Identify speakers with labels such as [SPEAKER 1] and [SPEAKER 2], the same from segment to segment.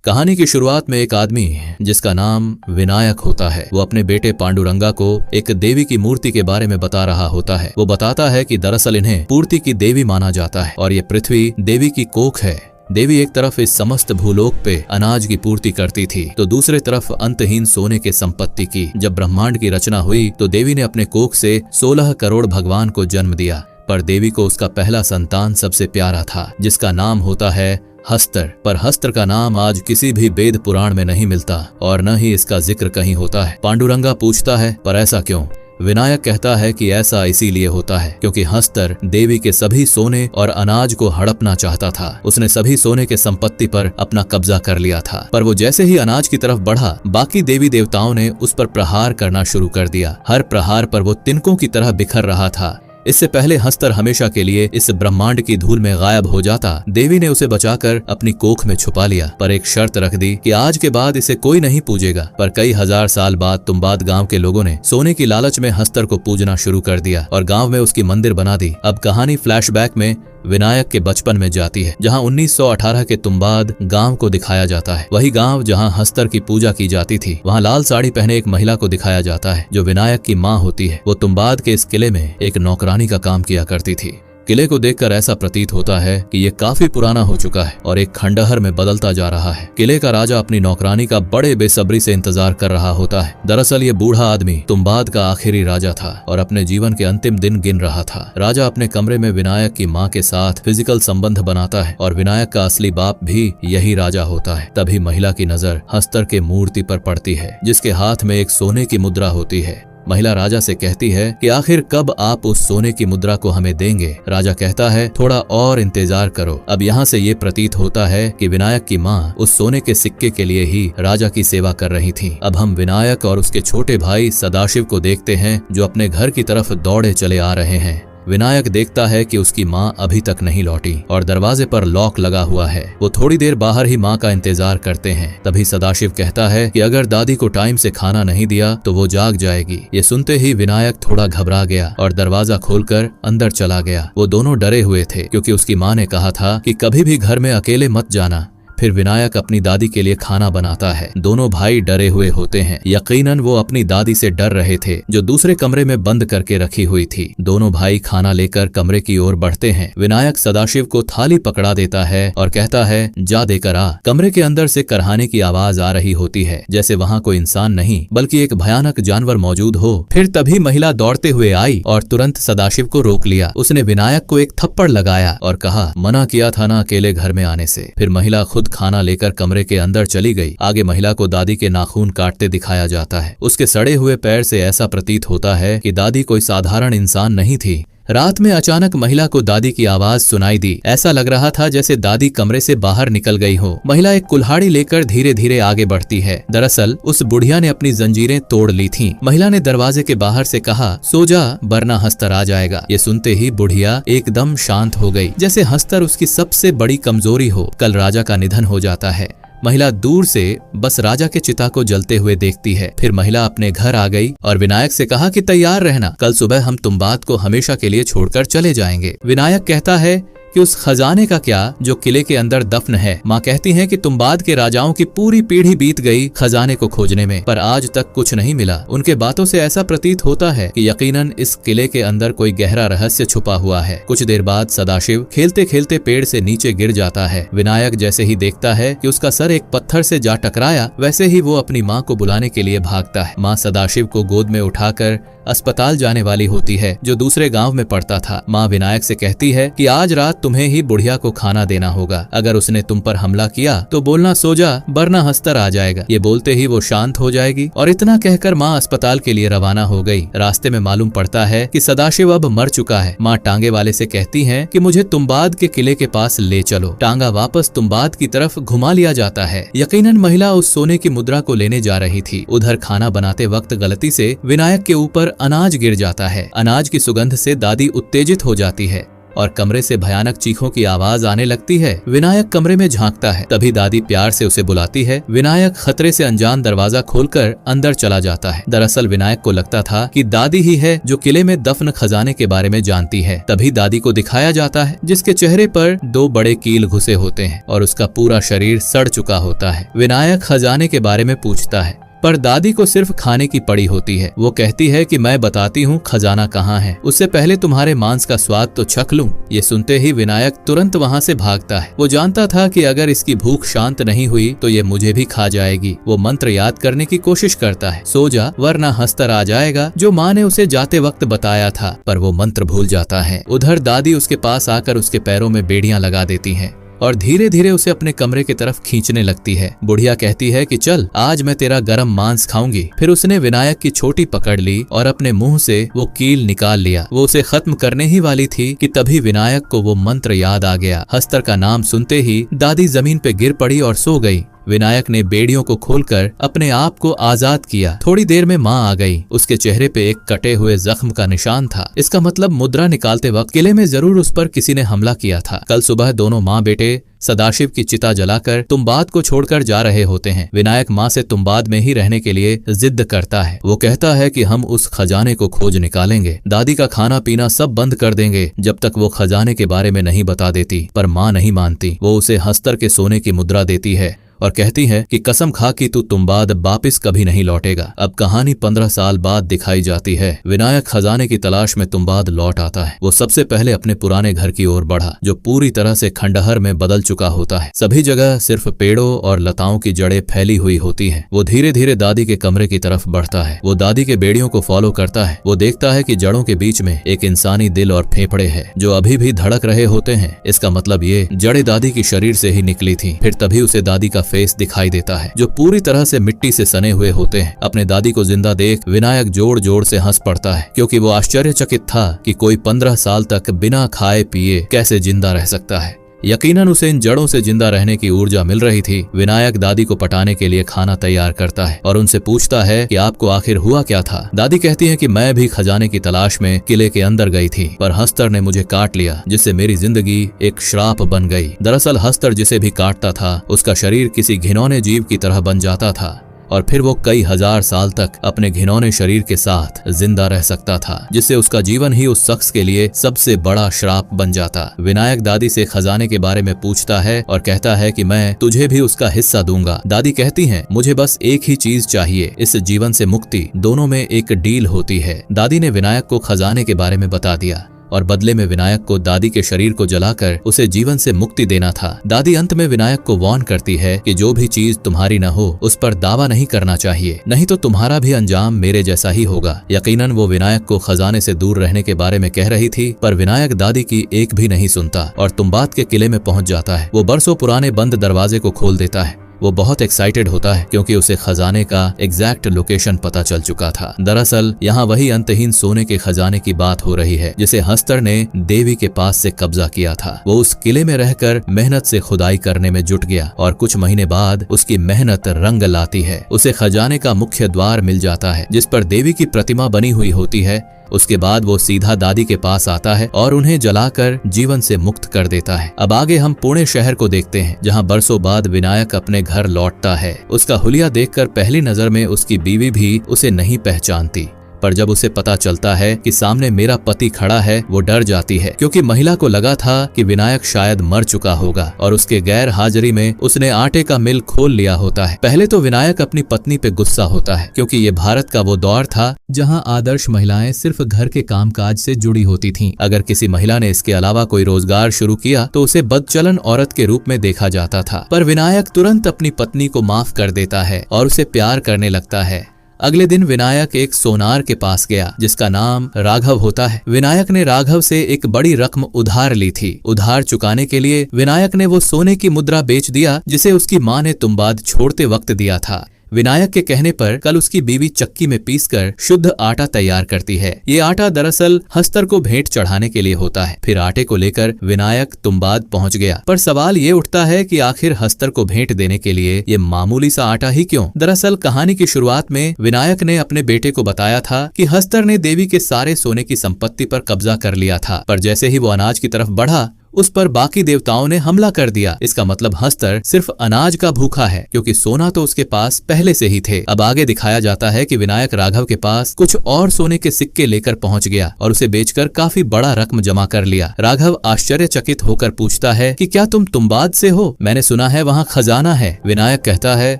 [SPEAKER 1] कहानी की शुरुआत में एक आदमी जिसका नाम विनायक होता है, वो अपने बेटे पांडुरंगा को एक देवी की मूर्ति के बारे में बता रहा होता है। वो बताता है कि दरअसल इन्हें पूर्ति की देवी माना जाता है और ये पृथ्वी देवी की कोख है। देवी एक तरफ इस समस्त भूलोक पे अनाज की पूर्ति करती थी तो दूसरे तरफ अंतहीन सोने के संपत्ति की। जब ब्रह्मांड की रचना हुई तो देवी ने अपने कोख से 16 करोड़ भगवान को जन्म दिया, पर देवी को उसका पहला संतान सबसे प्यारा था जिसका नाम होता है हस्तर। पर हस्तर का नाम आज किसी भी वेद पुराण में नहीं मिलता और न ही इसका जिक्र कहीं होता है। पांडुरंगा पूछता है, पर ऐसा क्यों? विनायक कहता है कि ऐसा इसीलिए होता है क्योंकि हस्तर देवी के सभी सोने और अनाज को हड़पना चाहता था। उसने सभी सोने के संपत्ति पर अपना कब्जा कर लिया था, पर वो जैसे ही अनाज की तरफ बढ़ा, बाकी देवी देवताओं ने उस पर प्रहार करना शुरू कर दिया। हर प्रहार पर वो तिनकों की तरह बिखर रहा था। इससे पहले हस्तर हमेशा के लिए इस ब्रह्मांड की धूल में गायब हो जाता, देवी ने उसे बचाकर अपनी कोख में छुपा लिया, पर एक शर्त रख दी कि आज के बाद इसे कोई नहीं पूजेगा। पर कई हजार साल बाद तुम्बाद गांव के लोगों ने सोने की लालच में हस्तर को पूजना शुरू कर दिया और गांव में उसकी मंदिर बना दी। अब कहानी फ्लैशबैक में विनायक के बचपन में जाती है, जहां 1918 के तुम्बाद गांव को दिखाया जाता है। वही गांव जहां हस्तर की पूजा की जाती थी। वहां लाल साड़ी पहने एक महिला को दिखाया जाता है जो विनायक की मां होती है। वो तुम्बाद के इस किले में एक नौकरानी का काम किया करती थी। किले को देखकर ऐसा प्रतीत होता है कि ये काफी पुराना हो चुका है और एक खंडहर में बदलता जा रहा है। किले का राजा अपनी नौकरानी का बड़े बेसब्री से इंतजार कर रहा होता है। दरअसल ये बूढ़ा आदमी तुम्बाद का आखिरी राजा था और अपने जीवन के अंतिम दिन गिन रहा था। राजा अपने कमरे में विनायक की मां के साथ फिजिकल संबंध बनाता है और विनायक का असली बाप भी यही राजा होता है। तभी महिला की नजर हस्तर के मूर्ति पर पड़ती है जिसके हाथ में एक सोने की मुद्रा होती है। महिला राजा से कहती है कि आखिर कब आप उस सोने की मुद्रा को हमें देंगे? राजा कहता है, थोड़ा और इंतजार करो। अब यहाँ से ये प्रतीत होता है कि विनायक की माँ उस सोने के सिक्के के लिए ही राजा की सेवा कर रही थी। अब हम विनायक और उसके छोटे भाई सदाशिव को देखते हैं जो अपने घर की तरफ दौड़े चले आ रहे हैं। विनायक देखता है कि उसकी माँ अभी तक नहीं लौटी और दरवाजे पर लॉक लगा हुआ है। वो थोड़ी देर बाहर ही माँ का इंतजार करते हैं। तभी सदाशिव कहता है कि अगर दादी को टाइम से खाना नहीं दिया तो वो जाग जाएगी। ये सुनते ही विनायक थोड़ा घबरा गया और दरवाजा खोलकर अंदर चला गया। वो दोनों डरे हुए थे क्योंकि उसकी माँ ने कहा था कि कभी भी घर में अकेले मत जाना। फिर विनायक अपनी दादी के लिए खाना बनाता है। दोनों भाई डरे हुए होते हैं। यकीनन वो अपनी दादी से डर रहे थे जो दूसरे कमरे में बंद करके रखी हुई थी। दोनों भाई खाना लेकर कमरे की ओर बढ़ते हैं। विनायक सदाशिव को थाली पकड़ा देता है और कहता है, जा देकर आ। कमरे के अंदर से करहाने की आवाज आ रही होती है, जैसे वहाँ कोई इंसान नहीं बल्कि एक भयानक जानवर मौजूद हो। फिर तभी महिला दौड़ते हुए आई और तुरंत सदाशिव को रोक लिया। उसने विनायक को एक थप्पड़ लगाया और कहा, मना किया था ना अकेले घर में आने से। फिर महिला खुद खाना लेकर कमरे के अंदर चली गई। आगे महिला को दादी के नाखून काटते दिखाया जाता है। उसके सड़े हुए पैर से ऐसा प्रतीत होता है कि दादी कोई साधारण इंसान नहीं थी। रात में अचानक महिला को दादी की आवाज सुनाई दी। ऐसा लग रहा था जैसे दादी कमरे से बाहर निकल गई हो। महिला एक कुल्हाड़ी लेकर धीरे धीरे आगे बढ़ती है। दरअसल उस बुढ़िया ने अपनी जंजीरें तोड़ ली थीं। महिला ने दरवाजे के बाहर से कहा, सो जा वरना हस्तर आ जाएगा। ये सुनते ही बुढ़िया एकदम शांत हो गई, जैसे हस्तर उसकी सबसे बड़ी कमजोरी हो। कल राजा का निधन हो जाता है। महिला दूर से बस राजा के चिता को जलते हुए देखती है। फिर महिला अपने घर आ गई और विनायक से कहा कि तैयार रहना, कल सुबह हम तुम्बाद को हमेशा के लिए छोड़कर चले जाएंगे। विनायक कहता है कि उस खजाने का क्या जो किले के अंदर दफन है। माँ कहती है कि तुम्बाद के राजाओं की पूरी पीढ़ी बीत गई खजाने को खोजने में, पर आज तक कुछ नहीं मिला। उनके बातों से ऐसा प्रतीत होता है कि यकीनन इस किले के अंदर कोई गहरा रहस्य छुपा हुआ है। कुछ देर बाद सदाशिव खेलते खेलते पेड़ से नीचे गिर जाता है। विनायक जैसे ही देखता है कि उसका सर एक पत्थर से जा टकराया, वैसे ही वो अपनी माँ को बुलाने के लिए भागता है। माँ सदाशिव को गोद में उठाकर अस्पताल जाने वाली होती है जो दूसरे गांव में पड़ता था। माँ विनायक से कहती है कि आज रात तुम्हें ही बुढ़िया को खाना देना होगा। अगर उसने तुम पर हमला किया तो बोलना सो जा वरना हस्तर आ जाएगा। ये बोलते ही वो शांत हो जाएगी और इतना कहकर माँ अस्पताल के लिए रवाना हो गई। रास्ते में मालूम पड़ता है कि सदाशिव अब मर चुका है। माँ टांगे वाले से कहती है कि मुझे तुम्बाद के किले के पास ले चलो। टांगा वापस तुम्बाद की तरफ घुमा लिया जाता है। यकीनन महिला उस सोने की मुद्रा को लेने जा रही थी। उधर खाना बनाते वक्त गलती से विनायक के ऊपर अनाज गिर जाता है। अनाज की सुगंध से दादी उत्तेजित हो जाती है। और कमरे से भयानक चीखों की आवाज आने लगती है। विनायक कमरे में झांकता है, तभी दादी प्यार से उसे बुलाती है। विनायक खतरे से अनजान दरवाजा खोलकर अंदर चला जाता है। दरअसल विनायक को लगता था कि दादी ही है जो किले में दफन खजाने के बारे में जानती है। तभी दादी को दिखाया जाता है, जिसके चेहरे पर 2 बड़े कील घुसे होते हैं और उसका पूरा शरीर सड़ चुका होता है। विनायक खजाने के बारे में पूछता है, पर दादी को सिर्फ खाने की पड़ी होती है। वो कहती है कि मैं बताती हूँ खजाना कहाँ है, उससे पहले तुम्हारे मांस का स्वाद तो चख लूं। ये सुनते ही विनायक तुरंत वहाँ से भागता है। वो जानता था कि अगर इसकी भूख शांत नहीं हुई तो ये मुझे भी खा जाएगी। वो मंत्र याद करने की कोशिश करता है, सो जा वरना हंसतर आ जाएगा, जो माँ ने उसे जाते वक्त बताया था, पर वो मंत्र भूल जाता है। उधर दादी उसके पास आकर उसके पैरों में बेड़ियां लगा देती हैं और धीरे धीरे उसे अपने कमरे की तरफ खींचने लगती है। बुढ़िया कहती है कि चल आज मैं तेरा गरम मांस खाऊंगी। फिर उसने विनायक की छोटी पकड़ ली और अपने मुंह से वो कील निकाल लिया। वो उसे खत्म करने ही वाली थी कि तभी विनायक को वो मंत्र याद आ गया। हस्तर का नाम सुनते ही दादी जमीन पे गिर पड़ी और सो गई। विनायक ने बेड़ियों को खोलकर अपने आप को आजाद किया। थोड़ी देर में माँ आ गई। उसके चेहरे पे एक कटे हुए जख्म का निशान था। इसका मतलब मुद्रा निकालते वक्त किले में जरूर उस पर किसी ने हमला किया था। कल सुबह दोनों माँ बेटे सदाशिव की चिता जलाकर तुम्बाद को छोड़कर जा रहे होते हैं। विनायक माँ से तुम्बाद में ही रहने के लिए जिद करता है। वो कहता है कि हम उस खजाने को खोज निकालेंगे, दादी का खाना पीना सब बंद कर देंगे जब तक वो खजाने के बारे में नहीं बता देती। पर माँ नहीं मानती। वो उसे हस्तर के सोने की मुद्रा देती है और कहती है कि कसम खा कि तू तुम्बाद वापिस कभी नहीं लौटेगा। अब कहानी 15 साल बाद दिखाई जाती है। विनायक खजाने की तलाश में तुम्बाद लौट आता है। वो सबसे पहले अपने पुराने घर की ओर बढ़ा, जो पूरी तरह से खंडहर में बदल चुका होता है। सभी जगह सिर्फ पेड़ों और लताओं की जड़ें फैली हुई होती हैं। वो धीरे धीरे दादी के कमरे की तरफ बढ़ता है। वो दादी के बेड़ियों को फॉलो करता है। वो देखता है कि जड़ों के बीच में एक इंसानी दिल और फेफड़े हैं जो अभी भी धड़क रहे होते हैं। इसका मतलब ये जड़ें दादी की शरीर से ही निकली थी। फिर तभी उसे दादी का फेस दिखाई देता है, जो पूरी तरह से मिट्टी से सने हुए होते हैं। अपने दादी को जिंदा देख विनायक जोर जोर से हंस पड़ता है, क्योंकि वो आश्चर्यचकित था कि कोई 15 साल तक बिना खाए पिए कैसे जिंदा रह सकता है। यकीनन उसे इन जड़ों से जिंदा रहने की ऊर्जा मिल रही थी। विनायक दादी को पटाने के लिए खाना तैयार करता है और उनसे पूछता है कि आपको आखिर हुआ क्या था। दादी कहती है कि मैं भी खजाने की तलाश में किले के अंदर गई थी, पर हस्तर ने मुझे काट लिया, जिससे मेरी जिंदगी एक श्राप बन गई। दरअसल हस्तर जिसे भी काटता था उसका शरीर किसी घिनौने जीव की तरह बन जाता था और फिर वो कई हजार साल तक अपने घिनौने शरीर के साथ जिंदा रह सकता था, जिससे उसका जीवन ही उस शख्स के लिए सबसे बड़ा श्राप बन जाता। विनायक दादी से खजाने के बारे में पूछता है और कहता है कि मैं तुझे भी उसका हिस्सा दूंगा। दादी कहती हैं, मुझे बस एक ही चीज चाहिए, इस जीवन से मुक्ति। दोनों में एक डील होती है। दादी ने विनायक को खजाने के बारे में बता दिया और बदले में विनायक को दादी के शरीर को जलाकर उसे जीवन से मुक्ति देना था। दादी अंत में विनायक को वार्न करती है कि जो भी चीज तुम्हारी न हो उस पर दावा नहीं करना चाहिए, नहीं तो तुम्हारा भी अंजाम मेरे जैसा ही होगा। यकीनन वो विनायक को खजाने से दूर रहने के बारे में कह रही थी, पर विनायक दादी की एक भी नहीं सुनता और तुम्बाद के किले में पहुंच जाता है। वो बरसों पुराने बंद दरवाजे को खोल देता है। वो बहुत एक्साइटेड होता है क्योंकि उसे खजाने का एग्जैक्ट लोकेशन पता चल चुका था। दरअसल यहाँ वही अंतहीन सोने के खजाने की बात हो रही है जिसे हस्तर ने देवी के पास से कब्जा किया था। वो उस किले में रहकर मेहनत से खुदाई करने में जुट गया और कुछ महीने बाद उसकी मेहनत रंग लाती है। उसे खजाने का मुख्य द्वार मिल जाता है जिस पर देवी की प्रतिमा बनी हुई होती है। उसके बाद वो सीधा दादी के पास आता है और उन्हें जलाकर जीवन से मुक्त कर देता है। अब आगे हम पुणे शहर को देखते हैं, जहां बरसों बाद विनायक अपने घर लौटता है। उसका हुलिया देखकर पहली नजर में उसकी बीवी भी उसे नहीं पहचानती, पर जब उसे पता चलता है कि सामने मेरा पति खड़ा है, वो डर जाती है, क्योंकि महिला को लगा था कि विनायक शायद मर चुका होगा और उसके गैर हाजिरी में उसने आटे का मिल खोल लिया होता है। पहले तो विनायक अपनी पत्नी पे गुस्सा होता है, क्योंकि ये भारत का वो दौर था जहां आदर्श महिलाएं सिर्फ घर के कामकाज से जुड़ी होती थीं। अगर किसी महिला ने इसके अलावा कोई रोजगार शुरू किया तो उसे बदचलन औरत के रूप में देखा जाता था। पर विनायक तुरंत अपनी पत्नी को माफ कर देता है और उसे प्यार करने लगता है। अगले दिन विनायक एक सोनार के पास गया जिसका नाम राघव होता है। विनायक ने राघव से एक बड़ी रकम उधार ली थी। उधार चुकाने के लिए विनायक ने वो सोने की मुद्रा बेच दिया जिसे उसकी माँ ने तुम्बाद छोड़ते वक्त दिया था। विनायक के कहने पर कल उसकी बीवी चक्की में पीसकर शुद्ध आटा तैयार करती है। ये आटा दरअसल हस्तर को भेंट चढ़ाने के लिए होता है। फिर आटे को लेकर विनायक तुंबाद पहुंच गया, पर सवाल ये उठता है कि आखिर हस्तर को भेंट देने के लिए ये मामूली सा आटा ही क्यों? दरअसल कहानी की शुरुआत में विनायक ने अपने बेटे को बताया था कि हस्तर ने देवी के सारे सोने की संपत्ति पर कब्जा कर लिया था, पर जैसे ही वो अनाज की तरफ बढ़ा उस पर बाकी देवताओं ने हमला कर दिया। इसका मतलब हस्तर सिर्फ अनाज का भूखा है, क्योंकि सोना तो उसके पास पहले से ही थे। अब आगे दिखाया जाता है कि विनायक राघव के पास कुछ और सोने के सिक्के लेकर पहुंच गया और उसे बेचकर काफी बड़ा रकम जमा कर लिया। राघव आश्चर्यचकित होकर पूछता है कि क्या तुम तुंबाद से हो? मैंने सुना है वहाँ खजाना है। विनायक कहता है,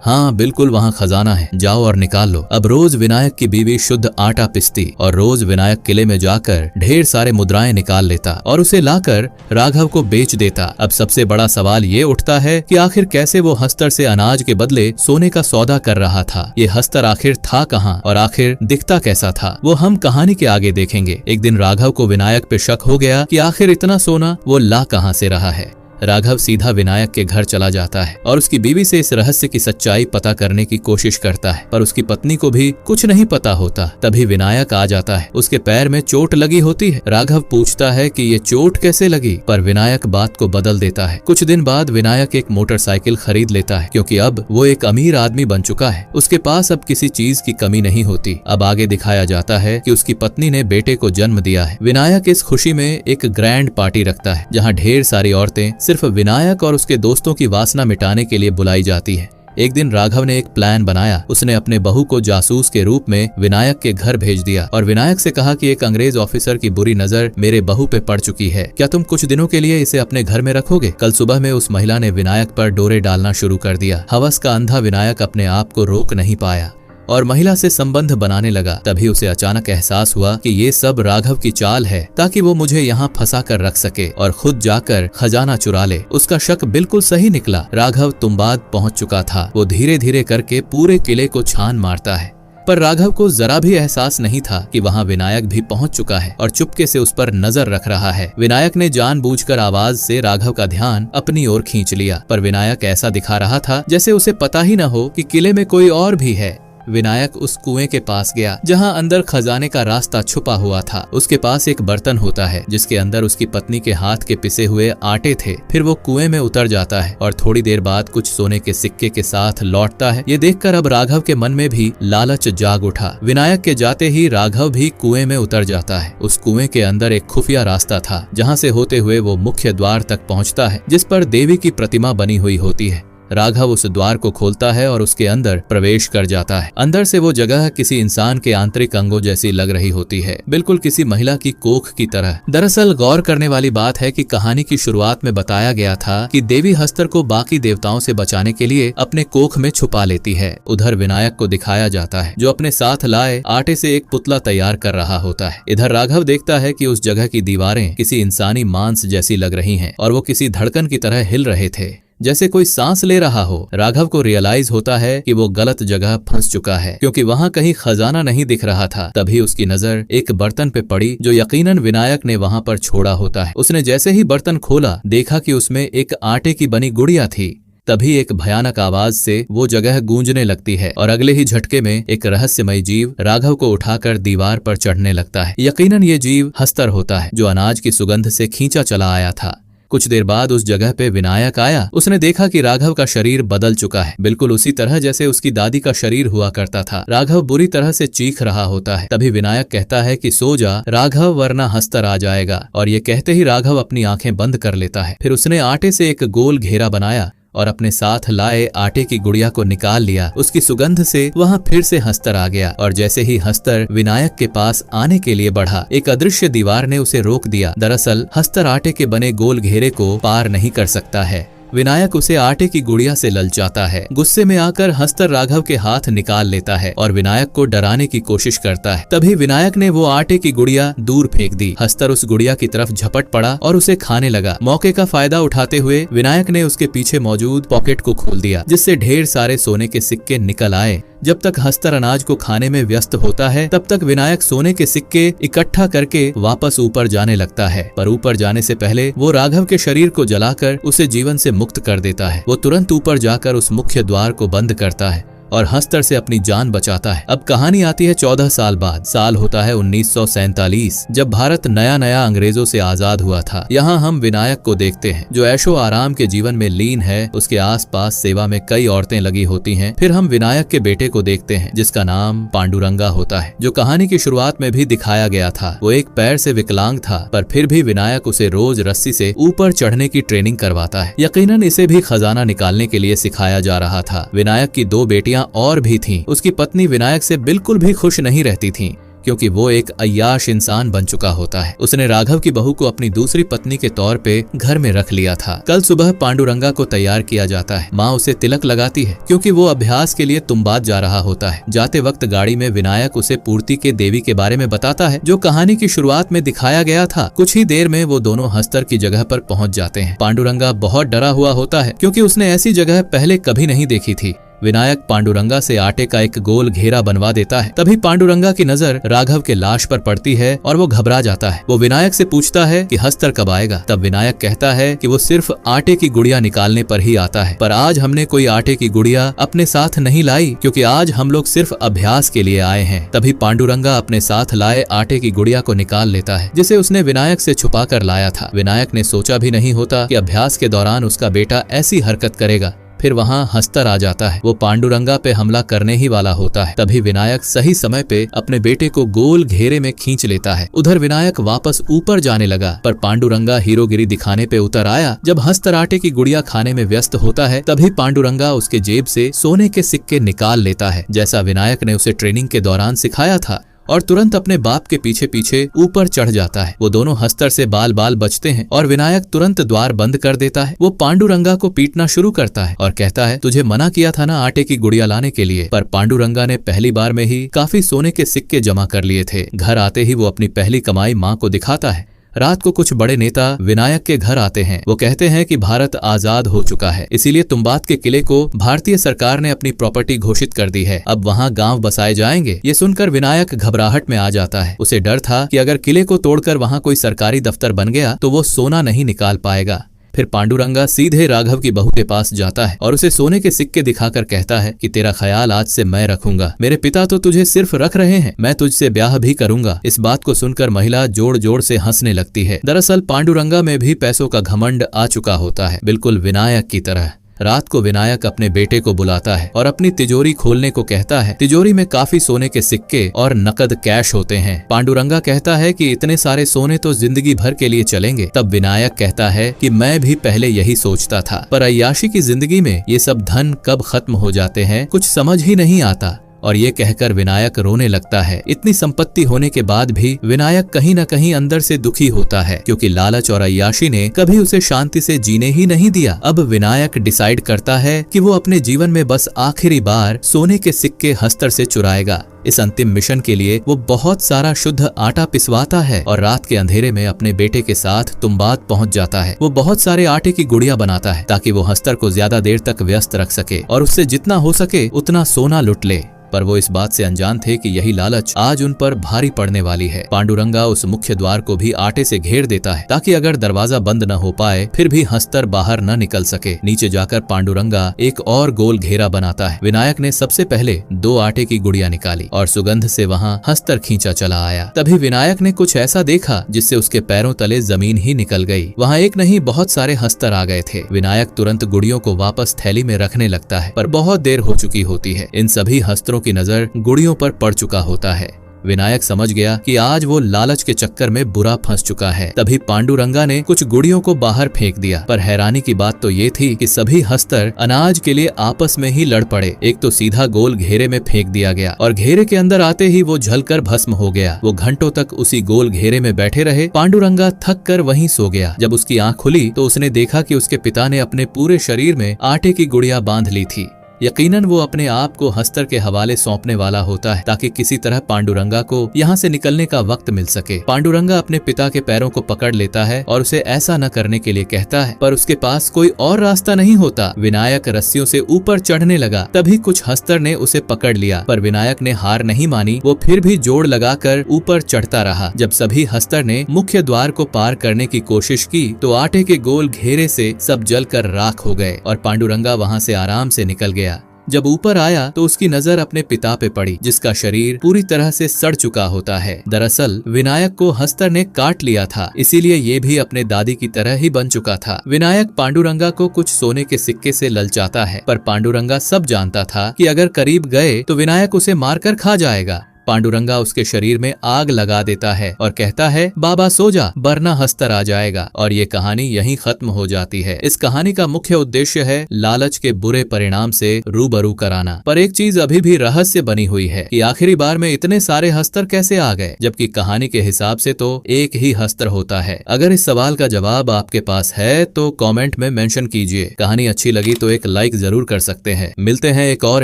[SPEAKER 1] हाँ बिल्कुल वहाँ खजाना है, जाओ और निकाल लो। अब रोज विनायक की बीवी शुद्ध आटा पिसती और रोज विनायक किले में जाकर ढेर सारे मुद्राएं निकाल लेता और उसे लाकर राघव को बेच देता। अब सबसे बड़ा सवाल ये उठता है कि आखिर कैसे वो हस्तर से अनाज के बदले सोने का सौदा कर रहा था? ये हस्तर आखिर था कहाँ और आखिर दिखता कैसा था, वो हम कहानी के आगे देखेंगे। एक दिन राघव को विनायक पे शक हो गया कि आखिर इतना सोना वो ला कहाँ से रहा है। राघव सीधा विनायक के घर चला जाता है और उसकी बीवी से इस रहस्य की सच्चाई पता करने की कोशिश करता है, पर उसकी पत्नी को भी कुछ नहीं पता होता। तभी विनायक आ जाता है, उसके पैर में चोट लगी होती है। राघव पूछता है कि ये चोट कैसे लगी, पर विनायक बात को बदल देता है। कुछ दिन बाद विनायक एक मोटरसाइकिल खरीद लेता है, क्योंकि अब वो एक अमीर आदमी बन चुका है। उसके पास अब किसी चीज की कमी नहीं होती। अब आगे दिखाया जाता है कि उसकी पत्नी ने बेटे को जन्म दिया है। विनायक इस खुशी में एक ग्रैंड पार्टी रखता है, जहाँ ढेर सारी औरतें सिर्फ विनायक और उसके दोस्तों की वासना मिटाने के लिए बुलाई जाती है। एक दिन राघव ने एक प्लान बनाया। उसने अपने बहू को जासूस के रूप में विनायक के घर भेज दिया और विनायक से कहा कि एक अंग्रेज ऑफिसर की बुरी नजर मेरे बहू पे पड़ चुकी है, क्या तुम कुछ दिनों के लिए इसे अपने घर में रखोगे? कल सुबह में उस महिला ने विनायक पर डोरे डालना शुरू कर दिया। हवस का अंधा विनायक अपने आप को रोक नहीं पाया और महिला से संबंध बनाने लगा। तभी उसे अचानक एहसास हुआ कि ये सब राघव की चाल है, ताकि वो मुझे यहाँ फंसा कर रख सके और खुद जाकर खजाना चुरा ले। उसका शक बिल्कुल सही निकला। राघव तुंबाद पहुँच चुका था। वो धीरे धीरे करके पूरे किले को छान मारता है, पर राघव को जरा भी एहसास नहीं था कि वहाँ विनायक भी पहुंच चुका है और चुपके से उस पर नजर रख रहा है। विनायक ने जानबूझकर आवाज से राघव का ध्यान अपनी ओर खींच लिया, पर विनायक ऐसा दिखा रहा था जैसे उसे पता ही न हो कि किले में कोई और भी है। विनायक उस कुएं के पास गया जहां अंदर खजाने का रास्ता छुपा हुआ था। उसके पास एक बर्तन होता है जिसके अंदर उसकी पत्नी के हाथ के पिसे हुए आटे थे। फिर वो कुएं में उतर जाता है और थोड़ी देर बाद कुछ सोने के सिक्के के साथ लौटता है। ये देखकर अब राघव के मन में भी लालच जाग उठा। विनायक के जाते ही राघव भी कुएं में उतर जाता है। उस कुएं के अंदर एक खुफिया रास्ता था, जहाँ से होते हुए वो मुख्य द्वार तक पहुँचता है, जिस पर देवी की प्रतिमा बनी हुई होती है। राघव उस द्वार को खोलता है और उसके अंदर प्रवेश कर जाता है। अंदर से वो जगह किसी इंसान के आंतरिक अंगों जैसी लग रही होती है, बिल्कुल किसी महिला की कोख की तरह। दरअसल गौर करने वाली बात है कि कहानी की शुरुआत में बताया गया था कि देवी हस्तर को बाकी देवताओं से बचाने के लिए अपने कोख में छुपा लेती है। उधर विनायक को दिखाया जाता है, जो अपने साथ लाए आटे से एक पुतला तैयार कर रहा होता है। इधर राघव देखता है कि उस जगह की दीवारें किसी इंसानी मांस जैसी लग रही हैं और वो किसी धड़कन की तरह हिल रहे थे, जैसे कोई सांस ले रहा हो। राघव को रियलाइज होता है कि वो गलत जगह फंस चुका है, क्योंकि वहाँ कहीं खजाना नहीं दिख रहा था। तभी उसकी नजर एक बर्तन पे पड़ी जो यकीनन विनायक ने वहाँ पर छोड़ा होता है। उसने जैसे ही बर्तन खोला, देखा कि उसमें एक आटे की बनी गुड़िया थी। तभी एक भयानक आवाज से वो जगह गूंजने लगती है और अगले ही झटके में एक रहस्यमय जीव राघव को उठाकर दीवार पर चढ़ने लगता है। यकीनन ये जीव हस्तर होता है, जो अनाज की सुगंध से खींचा चला आया था। कुछ देर बाद उस जगह पे विनायक आया। उसने देखा कि राघव का शरीर बदल चुका है, बिल्कुल उसी तरह जैसे उसकी दादी का शरीर हुआ करता था। राघव बुरी तरह से चीख रहा होता है। तभी विनायक कहता है कि सो जा राघव, वरना हस्तर आ जाएगा। और ये कहते ही राघव अपनी आंखें बंद कर लेता है। फिर उसने आटे से एक गोल घेरा बनाया और अपने साथ लाए आटे की गुड़िया को निकाल लिया। उसकी सुगंध से वहाँ फिर से हस्तर आ गया और जैसे ही हस्तर विनायक के पास आने के लिए बढ़ा, एक अदृश्य दीवार ने उसे रोक दिया। दरअसल हस्तर आटे के बने गोल घेरे को पार नहीं कर सकता है। विनायक उसे आटे की गुड़िया से ललचाता है। गुस्से में आकर हस्तर राघव के हाथ निकाल लेता है और विनायक को डराने की कोशिश करता है। तभी विनायक ने वो आटे की गुड़िया दूर फेंक दी। हस्तर उस गुड़िया की तरफ झपट पड़ा और उसे खाने लगा। मौके का फायदा उठाते हुए विनायक ने उसके पीछे मौजूद पॉकेट को खोल दिया, जिससे ढेर सारे सोने के सिक्के निकल आए। जब तक हस्तर अनाज को खाने में व्यस्त होता है, तब तक विनायक सोने के सिक्के इकट्ठा करके वापस ऊपर जाने लगता है। पर ऊपर जाने से पहले वो राघव के शरीर को जलाकर उसे जीवन से मुक्त कर देता है। वो तुरंत ऊपर जाकर उस मुख्य द्वार को बंद करता है और हस्तर से अपनी जान बचाता है। अब कहानी आती है 14 साल बाद। साल होता है 1947, जब भारत नया नया अंग्रेजों से आजाद हुआ था। यहाँ हम विनायक को देखते हैं जो ऐशो आराम के जीवन में लीन है। उसके आसपास सेवा में कई औरतें लगी होती हैं। फिर हम विनायक के बेटे को देखते हैं जिसका नाम पांडुरंगा होता है, जो कहानी की शुरुआत में भी दिखाया गया था। वो एक पैर से विकलांग था, पर फिर भी विनायक उसे रोज रस्सी से ऊपर चढ़ने की ट्रेनिंग करवाता है। यकीनन इसे भी खजाना निकालने के लिए सिखाया जा रहा था। विनायक की 2 बेटियां और भी थीं। उसकी पत्नी विनायक से बिल्कुल भी खुश नहीं रहती थी, क्योंकि वो एक अय्याश इंसान बन चुका होता है। उसने राघव की बहू को अपनी दूसरी पत्नी के तौर पे घर में रख लिया था। कल सुबह पांडुरंगा को तैयार किया जाता है। माँ उसे तिलक लगाती है क्योंकि वो अभ्यास के लिए तुम्बाद जा रहा होता है। जाते वक्त गाड़ी में विनायक उसे पूर्ति के देवी के बारे में बताता है, जो कहानी की शुरुआत में दिखाया गया था। कुछ ही देर में वो दोनों हस्तर की जगह पर पहुंच जाते हैं। पांडुरंगा बहुत डरा हुआ होता है क्योंकि उसने ऐसी जगह पहले कभी नहीं देखी थी। विनायक पांडुरंगा से आटे का एक गोल घेरा बनवा देता है। तभी पांडुरंगा की नजर राघव के लाश पर पड़ती है और वो घबरा जाता है। वो विनायक से पूछता है कि हस्तर कब आएगा। तब विनायक कहता है कि वो सिर्फ आटे की गुड़िया निकालने पर ही आता है, पर आज हमने कोई आटे की गुड़िया अपने साथ नहीं लाई, क्योंकि आज हम लोग सिर्फ अभ्यास के लिए आए हैं। तभी पांडुरंगा अपने साथ लाए आटे की गुड़िया को निकाल लेता है, जिसे उसने विनायक से छुपा कर लाया था। विनायक ने सोचा भी नहीं होता कि अभ्यास के दौरान उसका बेटा ऐसी हरकत करेगा। फिर वहाँ हस्तर आ जाता है। वो पांडुरंगा पे हमला करने ही वाला होता है। तभी विनायक सही समय पे अपने बेटे को गोल घेरे में खींच लेता है। उधर विनायक वापस ऊपर जाने लगा, पर पांडुरंगा हीरोगिरी दिखाने पे उतर आया। जब हस्तर आटे की गुड़िया खाने में व्यस्त होता है, तभी पांडुरंगा उसके जेब से सोने के सिक्के निकाल लेता है, जैसा विनायक ने उसे ट्रेनिंग के दौरान सिखाया था, और तुरंत अपने बाप के पीछे पीछे ऊपर चढ़ जाता है। वो दोनों हस्तर से बाल बाल बचते हैं और विनायक तुरंत द्वार बंद कर देता है। वो पांडुरंगा को पीटना शुरू करता है और कहता है, तुझे मना किया था ना आटे की गुड़िया लाने के लिए। पर पांडुरंगा ने पहली बार में ही काफी सोने के सिक्के जमा कर लिए थे। घर आते ही वो अपनी पहली कमाई माँ को दिखाता है। रात को कुछ बड़े नेता विनायक के घर आते हैं। वो कहते हैं कि भारत आजाद हो चुका है, इसीलिए तुम्बाद के किले को भारतीय सरकार ने अपनी प्रॉपर्टी घोषित कर दी है। अब वहाँ गांव बसाए जाएंगे। ये सुनकर विनायक घबराहट में आ जाता है। उसे डर था कि अगर किले को तोड़कर वहाँ कोई सरकारी दफ्तर बन गया तो वो सोना नहीं निकाल पाएगा। फिर पांडुरंगा सीधे राघव की बहू के पास जाता है और उसे सोने के सिक्के दिखाकर कहता है कि तेरा ख्याल आज से मैं रखूंगा। मेरे पिता तो तुझे सिर्फ रख रहे हैं, मैं तुझसे ब्याह भी करूंगा। इस बात को सुनकर महिला जोर जोर से हंसने लगती है। दरअसल पांडुरंगा में भी पैसों का घमंड आ चुका होता है, बिल्कुल विनायक की तरह। रात को विनायक अपने बेटे को बुलाता है और अपनी तिजोरी खोलने को कहता है। तिजोरी में काफी सोने के सिक्के और नकद कैश होते हैं। पांडुरंगा कहता है कि इतने सारे सोने तो जिंदगी भर के लिए चलेंगे। तब विनायक कहता है कि मैं भी पहले यही सोचता था, पर अय्याशी की जिंदगी में ये सब धन कब खत्म हो जाते हैं कुछ समझ ही नहीं आता। और ये कहकर विनायक रोने लगता है। इतनी संपत्ति होने के बाद भी विनायक कहीं न कहीं अंदर से दुखी होता है, क्योंकि लालच और अय्याशी ने कभी उसे शांति से जीने ही नहीं दिया। अब विनायक डिसाइड करता है कि वो अपने जीवन में बस आखिरी बार सोने के सिक्के हस्तर से चुराएगा। इस अंतिम मिशन के लिए वो बहुत सारा शुद्ध आटा पिसवाता है और रात के अंधेरे में अपने बेटे के साथ तुम्बाद पहुंच जाता है। वो बहुत सारे आटे की गुड़िया बनाता है ताकि वो हस्तर को ज्यादा देर तक व्यस्त रख सके और उससे जितना हो सके उतना सोना लुट ले। पर वो इस बात से अनजान थे कि यही लालच आज उन पर भारी पड़ने वाली है। पांडुरंगा उस मुख्य द्वार को भी आटे से घेर देता है ताकि अगर दरवाजा बंद न हो पाए फिर भी हस्तर बाहर न निकल सके। नीचे जाकर पांडुरंगा एक और गोल घेरा बनाता है। विनायक ने सबसे पहले 2 आटे की गुड़िया निकाली और सुगंध से वहाँ हस्तर खींचा चला आया। तभी विनायक ने कुछ ऐसा देखा जिससे उसके पैरों तले जमीन ही निकल गई। वहाँ एक नहीं बहुत सारे हस्तर आ गए थे। विनायक तुरंत गुड़ियों को वापस थैली में रखने लगता है, पर बहुत देर हो चुकी होती है। इन सभी हस्तरों की नजर गुड़ियों पर पड़ चुका होता है। विनायक समझ गया कि आज वो लालच के चक्कर में बुरा फंस चुका है। तभी पांडुरंगा ने कुछ गुड़ियों को बाहर फेंक दिया, पर हैरानी की बात तो ये थी कि सभी हस्तर अनाज के लिए आपस में ही लड़ पड़े। एक तो सीधा गोल घेरे में फेंक दिया गया और घेरे के अंदर आते ही वो जलकर भस्म हो गया। वो घंटों तक उसी गोल घेरे में बैठे रहे। पांडुरंगा थक कर वहीं सो गया। जब उसकी आंख खुली तो उसने देखा कि उसके पिता ने अपने पूरे शरीर में आटे की गुड़िया बांध ली थी। यकीनन वो अपने आप को हस्तर के हवाले सौंपने वाला होता है ताकि किसी तरह पांडुरंगा को यहाँ से निकलने का वक्त मिल सके। पांडुरंगा अपने पिता के पैरों को पकड़ लेता है और उसे ऐसा न करने के लिए कहता है, पर उसके पास कोई और रास्ता नहीं होता। विनायक रस्सियों से ऊपर चढ़ने लगा, तभी कुछ हस्तर ने उसे पकड़ लिया, पर विनायक ने हार नहीं मानी। वो फिर भी जोड़ लगाकर ऊपर चढ़ता रहा। जब सभी हस्तर ने मुख्य द्वार को पार करने की कोशिश की तो आटे के गोल घेरे से सब जलकर राख हो गए और पांडुरंगा वहाँ से आराम से निकल गया। जब ऊपर आया तो उसकी नजर अपने पिता पे पड़ी, जिसका शरीर पूरी तरह से सड़ चुका होता है। दरअसल विनायक को हस्तर ने काट लिया था, इसीलिए ये भी अपने दादी की तरह ही बन चुका था। विनायक पांडुरंगा को कुछ सोने के सिक्के से ललचाता है, पर पांडुरंगा सब जानता था कि अगर करीब गए तो विनायक उसे मारकर खा जाएगा। पांडुरंगा उसके शरीर में आग लगा देता है और कहता है, बाबा सो जा, वरना हस्तर आ जाएगा। और ये कहानी यहीं खत्म हो जाती है। इस कहानी का मुख्य उद्देश्य है लालच के बुरे परिणाम से रूबरू कराना। पर एक चीज अभी भी रहस्य बनी हुई है कि आखिरी बार में इतने सारे हस्तर कैसे आ गए, जबकि कहानी के हिसाब से तो एक ही हस्तर होता है। अगर इस सवाल का जवाब आपके पास है तो कॉमेंट में मेंशन कीजिए। कहानी अच्छी लगी तो एक लाइक जरूर कर सकते हैं। मिलते हैं एक और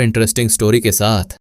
[SPEAKER 1] इंटरेस्टिंग स्टोरी के साथ।